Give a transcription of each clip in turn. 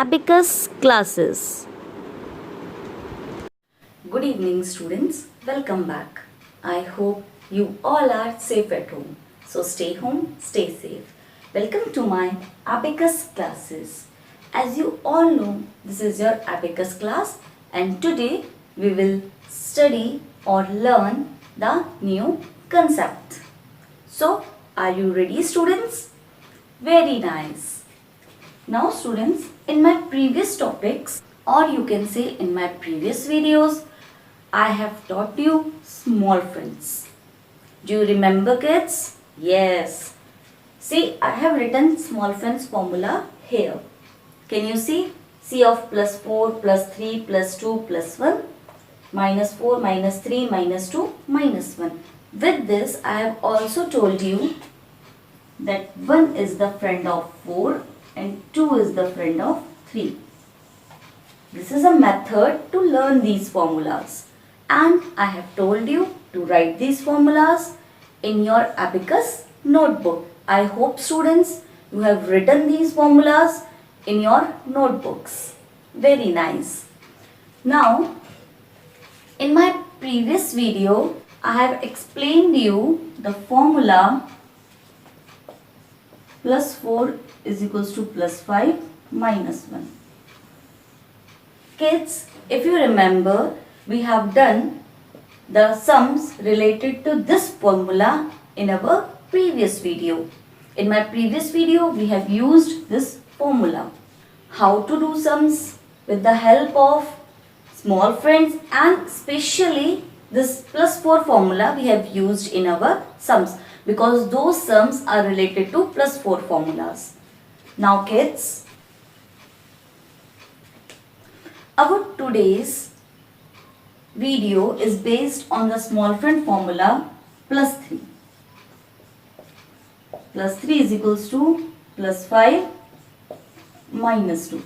Abacus classes. Good evening students, welcome back. I hope you all are safe at home. So stay home, stay safe. Welcome to my Abacus classes. As you all know, this is your Abacus class and today we will study or learn the new concept. So are you ready students? Very nice. Now students, in my previous topics or you can say in my previous videos, I have taught you small friends. Do you remember kids? Yes. See, I have written small friends formula here. Can you see? C of plus 4 plus 3 plus 2 plus 1 minus 4 minus 3 minus 2 minus 1. With this, I have also told you that 1 is the friend of 4 and 2 is the friend of 3. This is a method to learn these formulas. And I have told you to write these formulas in your Abacus notebook. I hope students you have written these formulas in your notebooks. Very nice. Now, in my previous video, I have explained you the formula plus 4 is equals to plus 5 minus 1. Kids, if you remember, we have done the sums related to this formula in our previous video. In my previous video, we have used this formula. How to do sums with the help of small friends and especially this plus 4 formula we have used in our sums because those sums are related to plus 4 formulas. Now kids, our today's video is based on the small friend formula plus 3. Plus 3 is equals to plus 5 minus 2.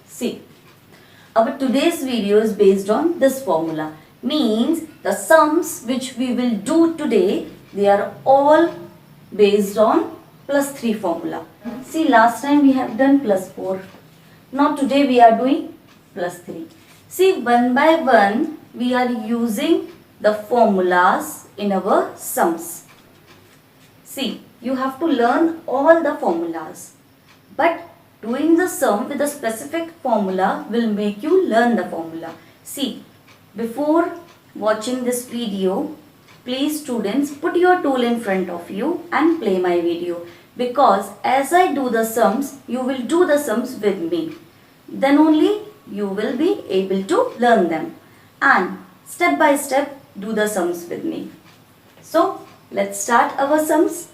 See, our today's video is based on this formula. Means the sums which we will do today, they are all based on plus 3 formula. See, last time we have done plus 4. Now today we are doing plus 3. See, one by one we are using the formulas in our sums. See, you have to learn all the formulas. But doing the sum with a specific formula will make you learn the formula. See, before watching this video, please students put your tool in front of you and play my video. Because as I do the sums, you will do the sums with me. Then only you will be able to learn them. And step by step do the sums with me. So let's start our sums.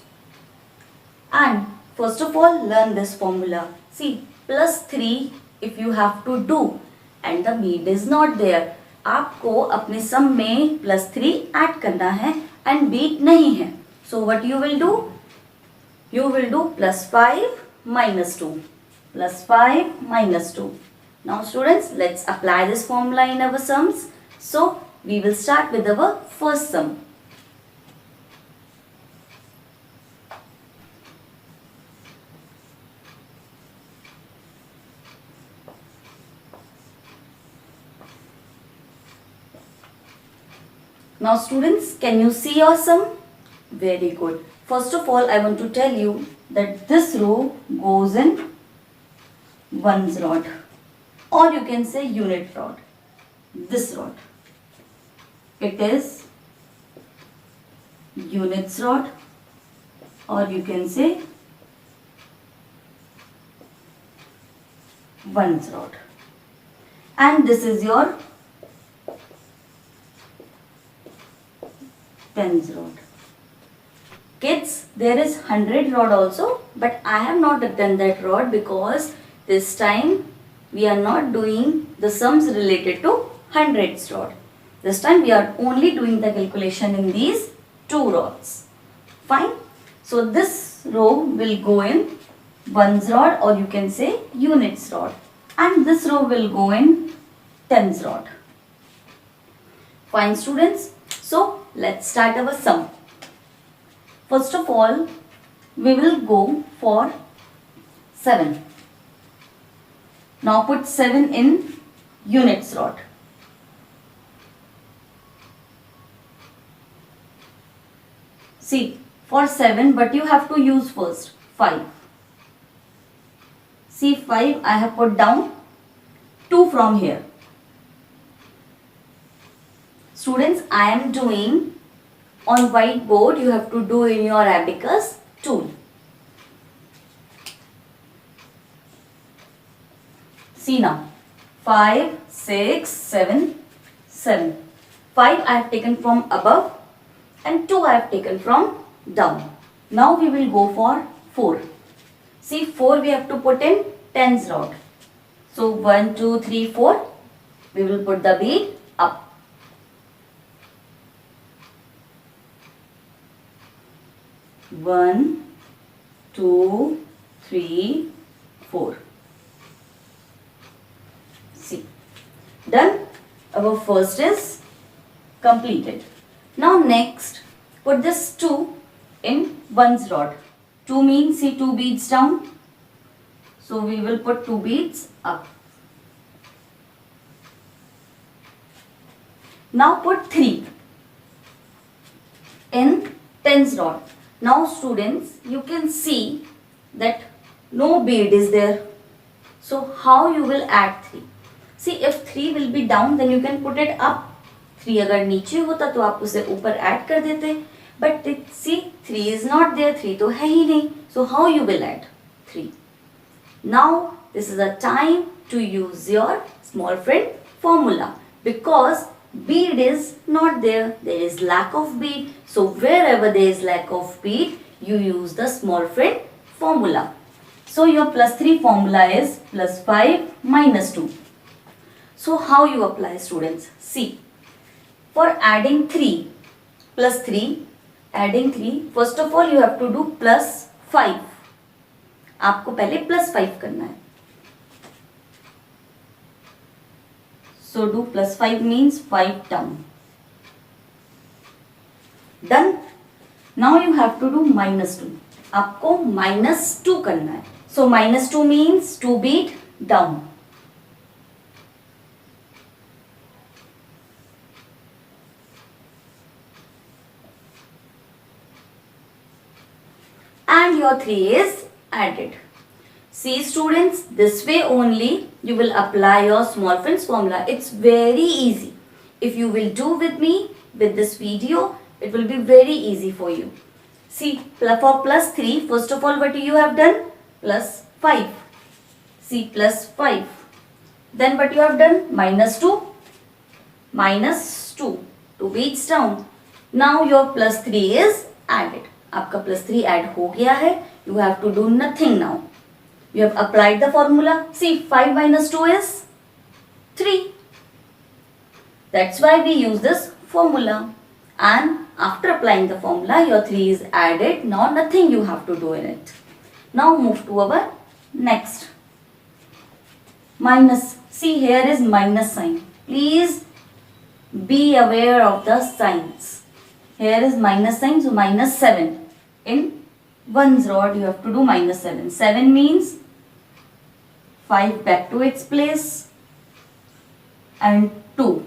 And first of all learn this formula. See, plus 3 if you have to do and the bead is not there. आपको अपने सम में plus 3 add करना है and bead नहीं है. So what you will do? You will do plus 5 minus 2. Plus 5 minus 2. Now students, let's apply this formula in our sums. So we will start with our first sum. Now students, can you see your sum? Very good. First of all, I want to tell you that this row goes in ones rod or you can say unit rod. This rod. It is units rod or you can say ones rod. And this is your tens rod. Kids, there is 100 rod also, but I have not written that rod because this time we are not doing the sums related to hundreds rod. This time we are only doing the calculation in these two rods. Fine. So this row will go in ones rod or you can say units rod. And this row will go in tens rod. Fine students. So let's start our sum. First of all, we will go for 7. Now put 7 in units rod. See, for 7, but you have to use first 5. See, 5 I have put down, 2 from here. Students, I am doing on whiteboard, you have to do in your abacus tool. See now, 5, 6, 7, 7. 5 I have taken from above and 2 I have taken from down. Now we will go for 4. See, 4 we have to put in tens rod. So 1, 2, 3, 4. We will put the bead up. 1, 2, 3, 4. See, done. Our first is completed. Now next, put this 2 in one's rod. 2 means, see, 2 beads down. So we will put 2 beads up. Now put 3 in tens rod. Now students, you can see that no bead is there. So how you will add 3? See, if 3 will be down, then you can put it up. 3 अगर नीचे होता तो आप उसे ऊपर add कर देते. But see, 3 is not there. 3 तो है ही नहीं. So how you will add 3? Now this is the time to use your small friend formula, because bead is not there. There is lack of bead. So wherever there is lack of bead, you use the small friend formula. So your plus 3 formula is plus 5 minus 2. So how you apply, students? See, for adding 3 plus 3, adding 3, first of all you have to do plus 5. आपको पहले plus 5 करना है. So do plus 5 means 5 down. Done. Now you have to do minus 2. आपको minus 2 करना है. So minus 2 means 2 bead down. And your 3 is added. See students, this way only you will apply your small friends formula. It's very easy. If you will do with me with this video, it will be very easy for you. See, for plus 3, first of all what you have done? Plus 5. See, plus 5. Then what you have done? Minus 2. Minus 2. 2 beads down. Now your plus 3 is added. आपका plus 3 add हो गया है. You have to do nothing now. You have applied the formula. See, 5 minus 2 is 3. That's why we use this formula. And after applying the formula, your 3 is added. Now nothing you have to do in it. Now move to our next. Minus. See, here is minus sign. Please be aware of the signs. Here is minus sign, so minus 7. In one's rod, you have to do minus 7. 7 means 5 back to its place and 2.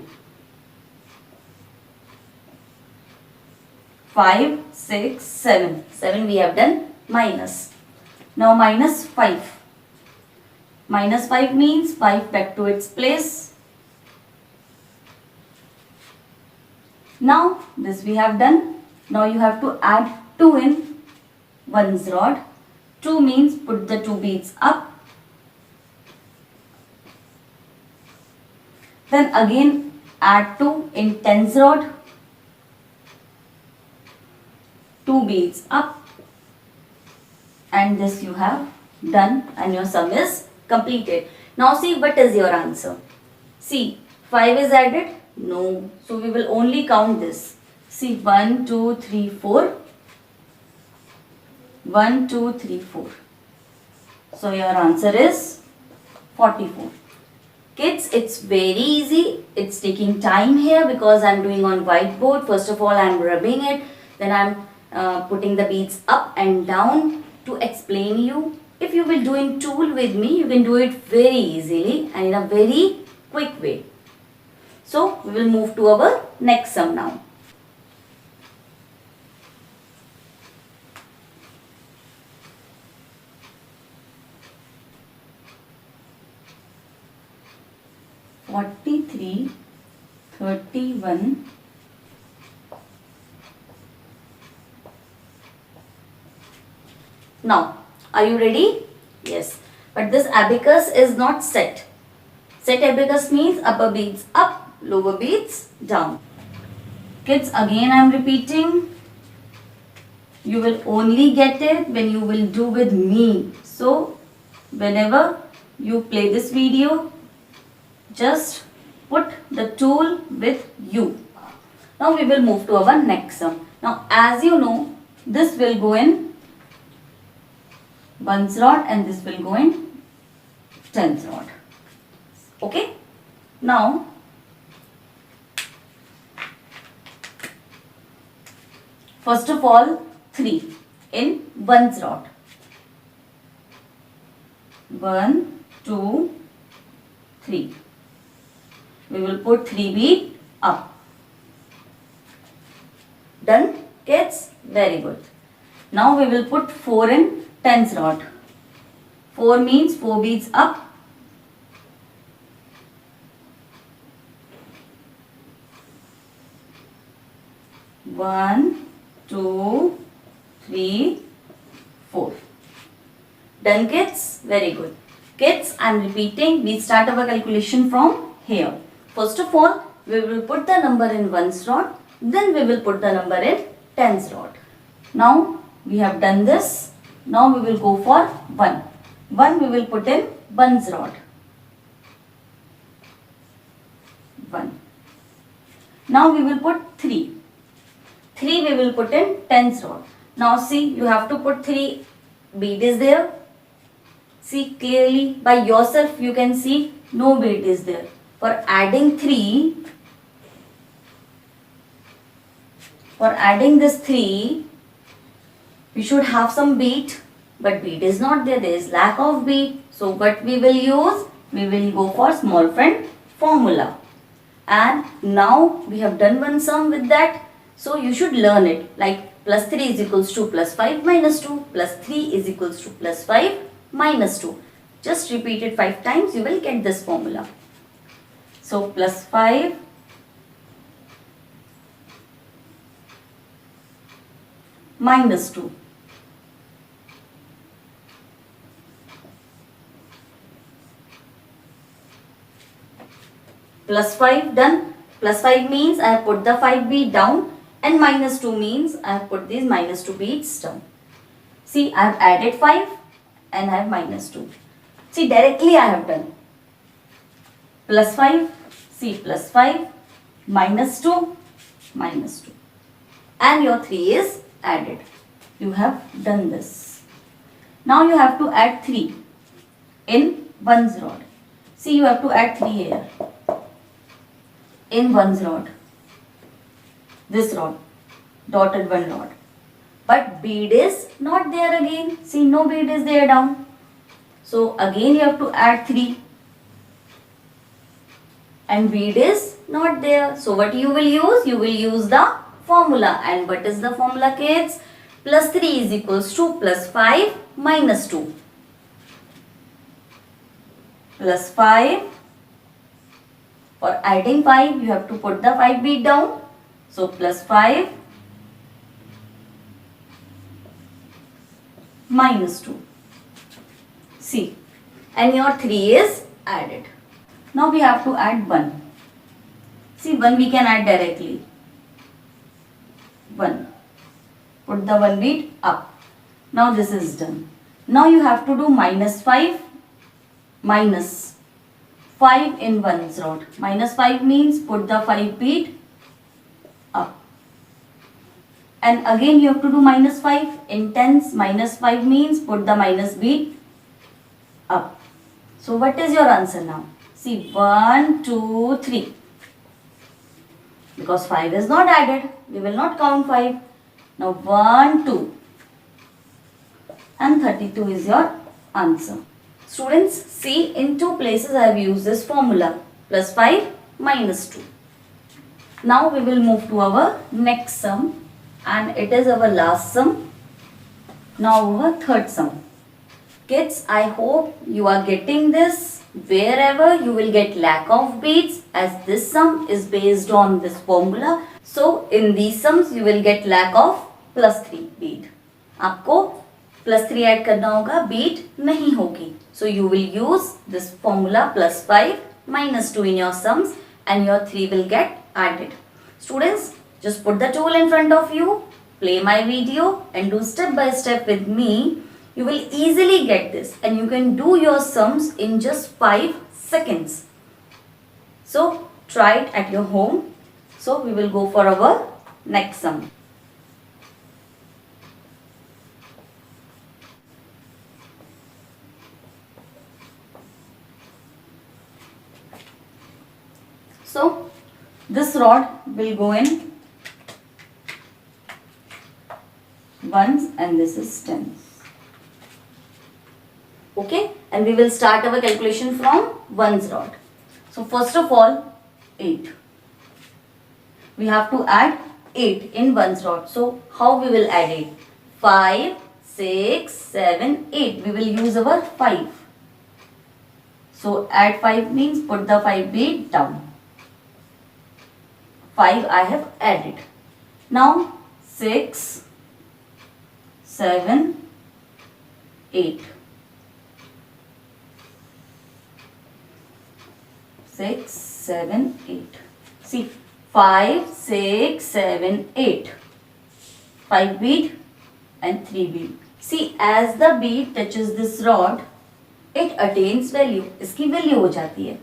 5, 6, 7. 7 we have done minus. Now minus 5. Minus 5 means 5 back to its place. Now this we have done. Now you have to add 2 in one's rod. 2 means put the 2 beads up. Then again add 2 in tens rod. 2 beads up. And this you have done and your sum is completed. Now see what is your answer. See, 5 is added. No. So we will only count this. See, 1, 2, 3, 4. 1, 2, 3, 4. So your answer is 44. Kids, it's very easy. It's taking time here because I'm doing on whiteboard. First of all, I'm rubbing it. Then I'm putting the beads up and down to explain you. If you will do in tool with me, you can do it very easily and in a very quick way. So we will move to our next sum now. "43, 31, now, are you ready? Yes. But this abacus is not set. Set abacus means upper beads up, lower beads down. Kids, again I am repeating. You will only get it when you will do with me. So, whenever you play this video, just put the tool with you. Now we will move to our next sum. Now, as you know, this will go in ones rod and this will go in tens rod. Okay. Now, first of all, 3 in ones rod. 1, 2, 3. We will put 3 bead up. Done, kids? Very good. Now we will put 4 in tens rod. 4 means 4 beads up. 1, 2, 3, 4. Done, kids? Very good. Kids, I am repeating. We start our calculation from here. First of all, we will put the number in ones rod. Then we will put the number in tens rod. Now we have done this. Now we will go for 1. 1 we will put in ones rod. 1. Now we will put 3. 3 we will put in tens rod. Now see, you have to put 3 bead is there. See clearly by yourself you can see no bead is there. For adding 3, for adding this 3, we should have some bead, but bead is not there. There is lack of bead. So what we will use? We will go for small friend formula. And now we have done one sum with that. So you should learn it like plus 3 is equals to plus 5 minus 2, plus 3 is equals to plus 5 minus 2. Just repeat it 5 times, you will get this formula. So plus 5 minus 2. Plus 5 done. Plus 5 means I have put the 5 bead down, and minus 2 means I have put these minus 2 beads down. See, I have added 5 and I have minus 2. See, directly I have done. Plus 5, see, plus 5, minus 2, minus 2. And your 3 is added. You have done this. Now you have to add 3 in ones rod. See, you have to add 3 here. In ones rod. This rod. Dotted one rod. But bead is not there again. See, no bead is there down. So again you have to add 3. And bead is not there. So what you will use? You will use the formula. And what is the formula, kids? Plus 3 is equals to plus 5 minus 2. Plus 5. For adding 5, you have to put the 5 bead down. So plus 5 minus 2. See, and your 3 is added. Now we have to add 1. See, 1 we can add directly. 1. Put the 1 bead up. Now this is done. Now you have to do minus 5 minus 5 in ones rod. Minus 5 means put the 5 bead up. And again you have to do minus 5 in tens. Minus 5 means put the minus bead up. So what is your answer now? See, 1, 2, 3. Because 5 is not added, we will not count 5. Now 1, 2 and 32 is your answer. Students, see, in two places I have used this formula, plus 5 minus 2. Now we will move to our next sum, and it is our last sum. Now our third sum. Kids, I hope you are getting this. Wherever you will get lack of beads, as this sum is based on this formula. So in these sums you will get lack of plus 3 bead. आपको plus 3 add करना होगा, bead नहीं होगी. So you will use this formula plus 5 minus 2 in your sums and your 3 will get added. Students, just put the tool in front of you, play my video and do step by step with me. You will easily get this and you can do your sums in just 5 seconds. So try it at your home. So we will go for our next sum. So this rod will go in ones and this is tens. Okay, and we will start our calculation from ones rod. So first of all, 8. We have to add 8 in ones rod. So how we will add 8? 5, 6, 7, 8. We will use our 5. So add 5 means put the 5 bead down. 5 I have added. Now 6, 7, 8. 6, 7, 8. See, 5, 6, 7, 8. 5 bead and 3 bead. See, as the bead touches this rod, it attains value. इसकी value हो जाती है.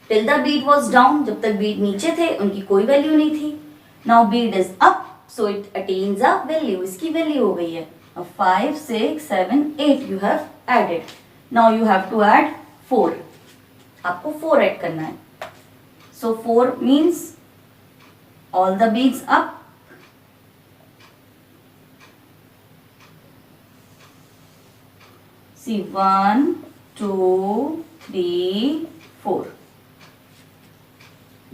Till the bead was down, जब तक bead नीचे थे, उनकी कोई value नहीं थी. Now bead is up, so it attains a value. इसकी value हो गई है. Now 5, 6, 7, 8 you have added. Now you have to add 4. आपको 4 ऐड करना है. So 4 means all the beads up. See, 1, 2, 3, 4.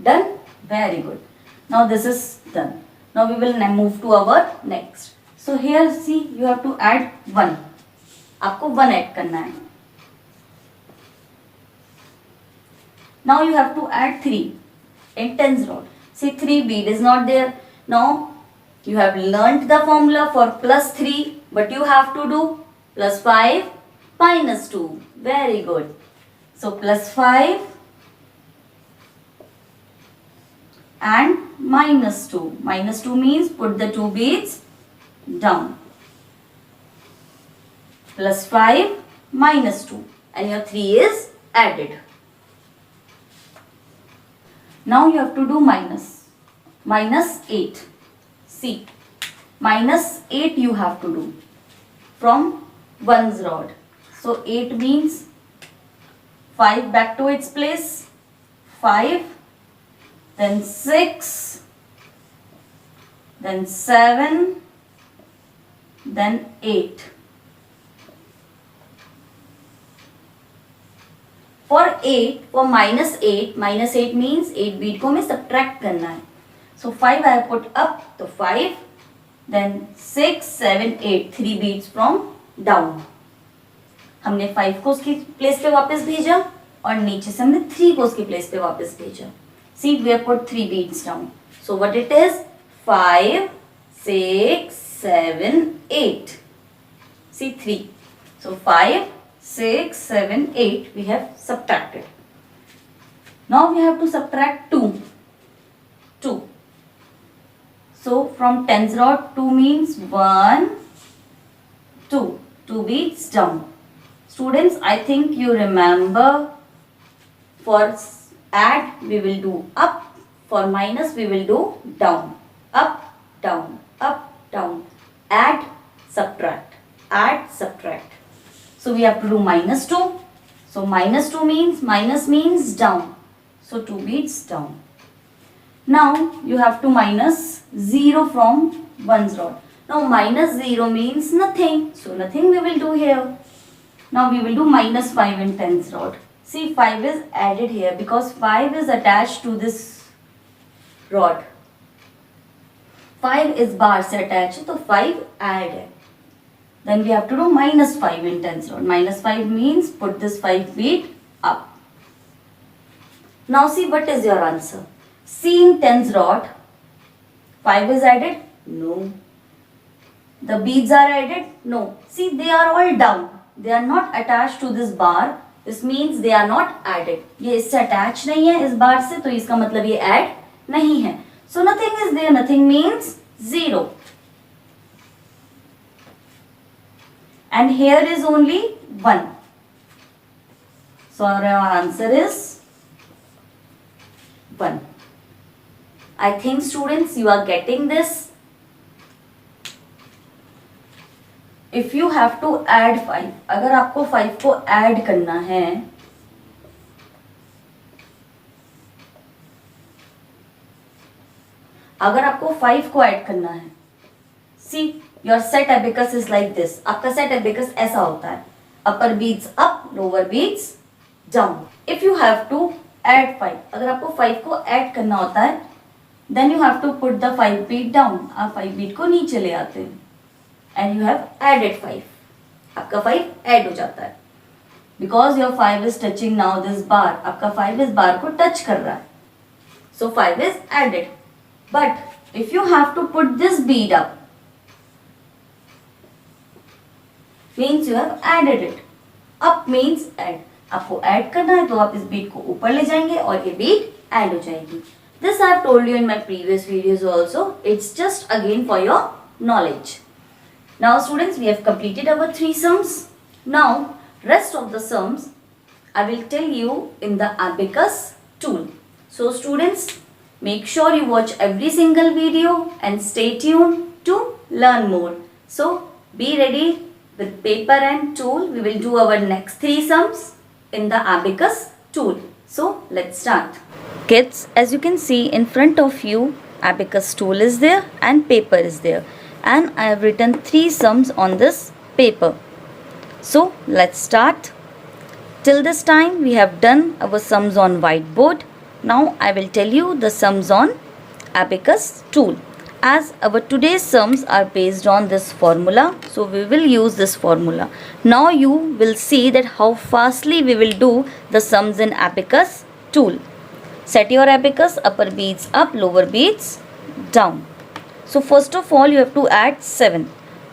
Done? Very good. Now this is done. Now we will move to our next. So here see, you have to add 1. आपको 1 add करना है. Now you have to add 3 in tens rod. See, 3 bead is not there. Now you have learnt the formula for plus 3. But you have to do plus 5 minus 2. Very good. So plus 5 and minus 2. Minus 2 means put the 2 beads down. Plus 5 minus 2 and your 3 is added. Now you have to do minus. Minus 8. See, minus 8 you have to do from ones rod. So 8 means 5 back to its place. 5, then 6, then 7, then 8. For 8, for minus 8 means 8 bead को हमें subtract करना है. So 5 I have put up, तो 5, then 6, 7, 8, 3 beads from down. हमने 5 को उसकी place पे वापस भेजा और नीचे से हमने 3 को उसकी प्लेस पे वापस भेजा. See, we have put 3 beads down. So what it is? 5, 6, 7, 8. See, 3. So 5, 6, 7, 8 we have subtracted. Now we have to subtract 2. 2. So from tens rod 2 means 1, 2. 2 beads down. Students, I think you remember for add we will do up, for minus we will do down. Up, down, up, down. Add, subtract. Add, subtract. So we have to do minus 2. So minus 2 means, minus means down. So 2 beads down. Now you have to minus 0 from ones rod. Now minus 0 means nothing. So nothing we will do here. Now we will do minus 5 in tens rod. See, 5 is added here because 5 is attached to this rod. 5 is bar से attached, तो 5 add है. Then we have to do minus 5 in tens rod. Minus 5 means put this 5 bead up. Now see what is your answer. See, in tens rod, 5 is added? No. The beads are added? No. See, they are all down. They are not attached to this bar. This means they are not added. ये इससे attached नहीं है इस बार से, तो इसका मतलब ये add नहीं है. So nothing is there. Nothing means 0. And here is only 1. So our answer is 1. I think students you are getting this. If you have to add 5, अगर आपको 5 को add करना है, अगर आपको 5 को add करना है, see your set abacus is like this. आपका set abacus ऐसा होता है, upper beads up, lower beads down. If you have to add 5, अगर आपको 5 को add करना होता है, then you have to put the 5 bead down. आप 5 bead को नीचे ले आते हैं. And you have added 5. आपका 5 add हो जाता है. Because your 5 is touching now this bar. आपका 5 इस bar को touch कर रहा है. So 5 is added. But if you have to put this bead up, means you have added it. Up means add. आपको add करना है तो आप इस bead को ऊपर ले जाएंगे और ये bead add हो जाएगी. This I have told you in my previous videos also. It's just again for your knowledge. Now students, we have completed our 3 sums. Now rest of the sums I will tell you in the abacus tool. So students, make sure you watch every single video and stay tuned to learn more. So be ready with paper and tool. We will do our next 3 sums in the abacus tool. So let's start. Kids, as you can see in front of you, abacus tool is there and paper is there. And I have written 3 sums on this paper. So let's start. Till this time we have done our sums on whiteboard. Now I will tell you the sums on abacus tool. As our today's sums are based on this formula, so we will use this formula. Now you will see that how fastly we will do the sums in abacus tool. Set your abacus, upper beads up, lower beads down. So first of all you have to add 7.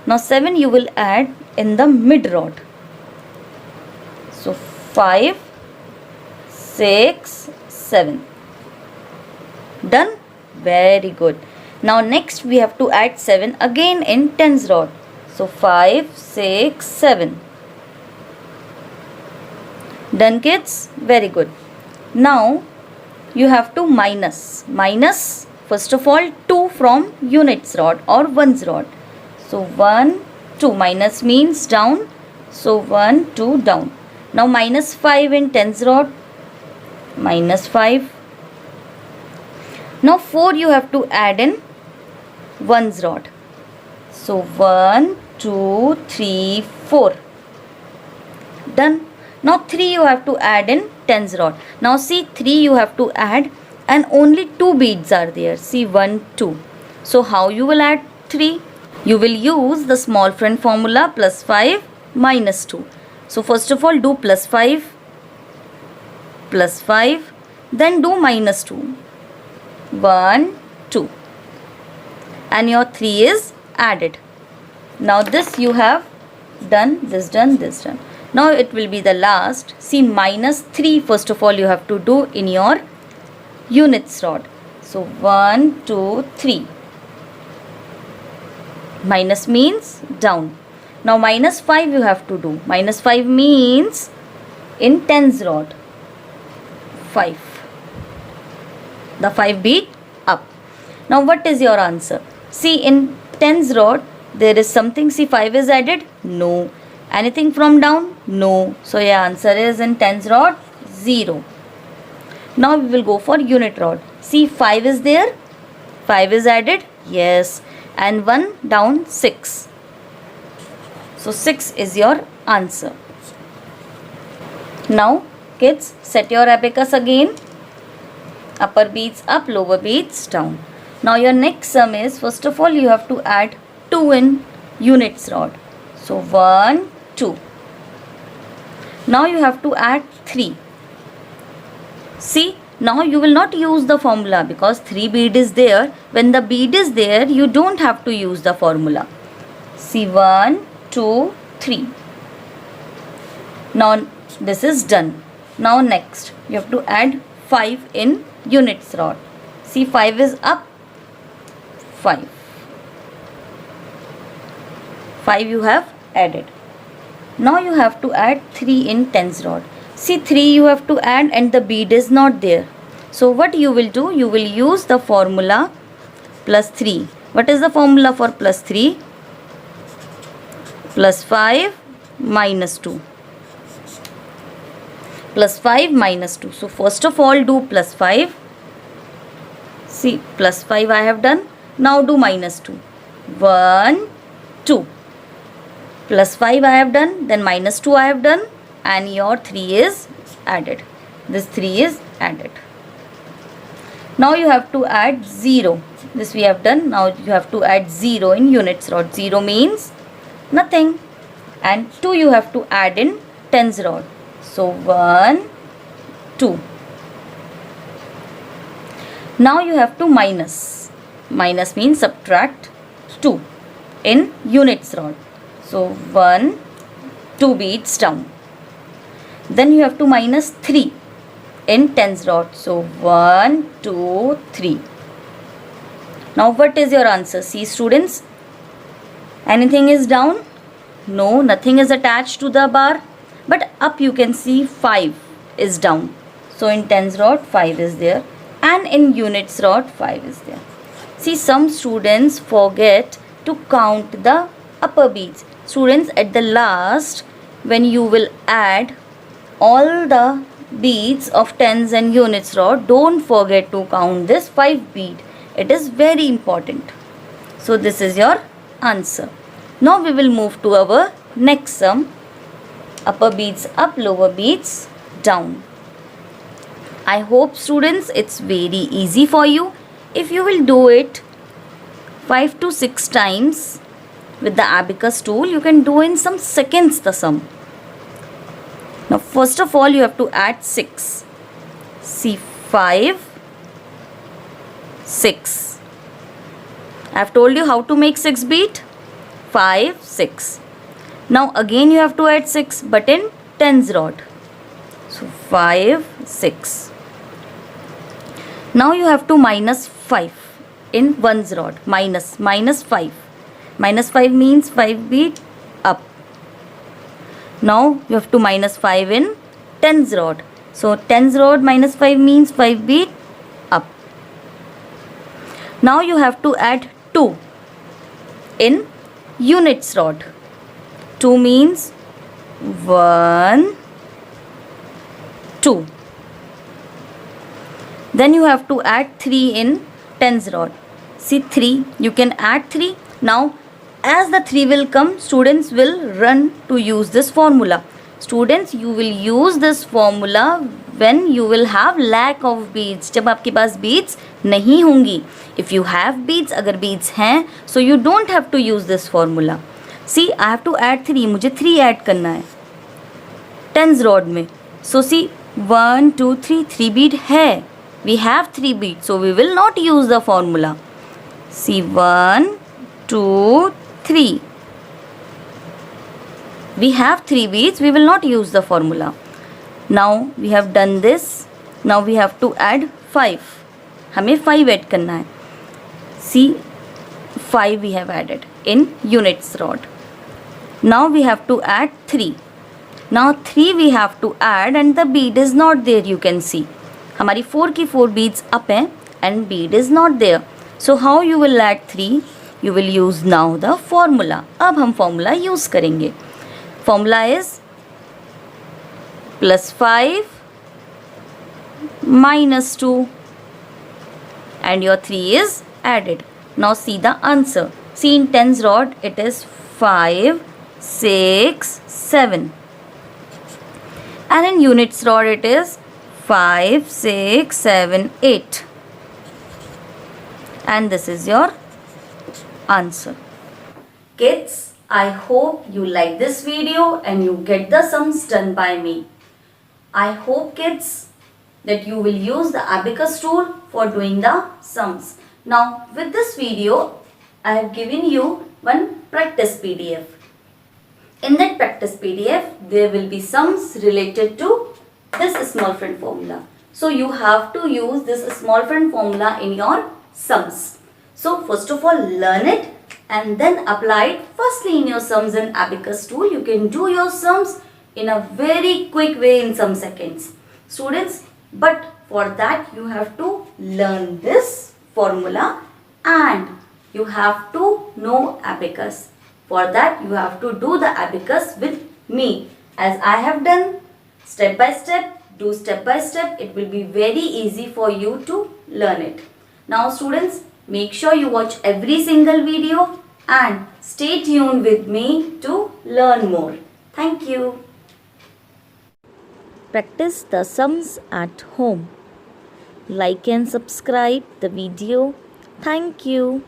Now 7 you will add in the mid rod. So 5, 6, 7. Done? Very good. Now next we have to add 7 again in tens rod. So 5, 6, 7. Done kids? Very good. Now you have to minus. First of all 2 from units rod or ones rod. So 1, 2. Minus means down. So 1, 2 down. Now minus 5 in tens rod. Minus 5. Now 4 you have to add in ones rod. So 1, 2, 3, 4. Done. Now 3 you have to add in tens rod. Now see 3 you have to add and only 2 beads are there. See 1, 2. So how you will add 3? You will use the small friend formula, plus 5 minus 2. So first of all do plus 5, then do minus 2. 1, 2. And your 3 is added. Now this you have done, this done, this done. Now it will be the last. See minus 3 first of all you have to do in your units rod. So 1, 2, 3. Minus means down. Now minus 5 you have to do. Minus 5 means in tens rod. 5. The 5 beat up. Now what is your answer? See in tens rod there is something. See 5 is added? No. Anything from down? No. So your answer is in tens rod 0. Now we will go for unit rod. See 5 is there? 5 is added? Yes. and 1 down 6. So 6 is your answer. Now kids, set your abacus again. Upper beads up, lower beads down. Now your next sum is, first of all you have to add 2 in units rod. So 1, 2. Now you have to add 3. See, now you will not use the formula because 3 bead is there. When the bead is there, you don't have to use the formula. See, 1, 2, 3. Now this is done. Now next, you have to add 5 in units rod. See, 5 is up, 5. 5 you have added. Now you have to add 3 in tens rod. See, 3 you have to add and the bead is not there. So what you will do? You will use the formula plus 3. What is the formula for plus 3? Plus 5 minus 2. Plus 5 minus 2. So first of all do plus 5. See, plus 5 I have done. Now do minus 2. 1, 2. Plus 5 I have done, then minus 2 I have done, and your 3 is added. This 3 is added. Now you have to add 0. This we have done. Now you have to add 0 in units rod. 0 means nothing. And 2 you have to add in tens rod. So 1, 2. Now you have to minus. Minus means subtract 2 in units rod. So 1, 2 beads down. Then you have to minus 3 in tens rod. So 1, 2, 3. Now what is your answer? See students, anything is down? No, nothing is attached to the bar. But up you can see 5 is down. So in tens rod 5 is there. And in units rod 5 is there. See, some students forget to count the upper beads. Students, at the last, when you will add all the beads of tens and units rod, don't forget to count this 5 bead. It is very important. So this is your answer. Now we will move to our next sum. Upper beads up, lower beads down. I hope students it's very easy for you. If you will do it 5 to 6 times with the abacus tool, you can do in some seconds the sum. Now first of all you have to add 6. See, 5, 6. I have told you how to make 6 bead. 5, 6. Now again you have to add 6 but in tens rod. So 5, 6. Now you have to minus 5 in ones rod. Minus 5. Minus 5 means 5 bead up. Now you have to minus 5 in tens rod. So tens rod minus 5 means 5 bead up. Now you have to add 2 in units rod. 2 means 1, 2. Then you have to add 3 in tens rod. See, 3, you can add 3. Now as the 3 will come, students will run to use this formula. Students, you will use this formula when you will have lack of beads. जब आपके पास beads नहीं होंगी. If you have beads, अगर beads हैं, so you don't have to use this formula. See, I have to add 3. मुझे 3 add करना है tens rod में. So see, 1, 2, 3, 3 bead है. We have 3 beads, so we will not use the formula. See, 1, 2, 3. We have 3 beads, we will not use the formula. Now we have done this. Now we have to add 5. हमें 5 add करना है. See, 5 we have added in units rod. Now we have to add 3. Now 3 we have to add and the bead is not there, you can see. हमारी 4 की 4 beads up हैं and bead is not there. So how you will add 3? You will use now the formula. अब हम formula use करेंगे. Formula is plus 5 minus 2 and your 3 is added. Now see the answer. See, in tens rod it is 5, 6, 7. And in units rod it is 5, 6, 7, 8. And this is your answer. Kids, I hope you like this video and you get the sums done by me. I hope, kids, that you will use the abacus tool for doing the sums. Now, with this video, I have given you one practice PDF. In that practice PDF, there will be sums related to this small friend formula. So, you have to use this small friend formula in your sums. So, first of all, learn it and then apply it firstly in your sums in abacus tool. You can do your sums in a very quick way in some seconds. Students, but for that you have to learn this formula and you have to know abacus. For that you have to do the abacus with me as I have done step by step. Do step by step. It will be very easy for you to learn it. Now students, make sure you watch every single video and stay tuned with me to learn more. Thank you. Practice the sums at home. Like and subscribe the video. Thank you.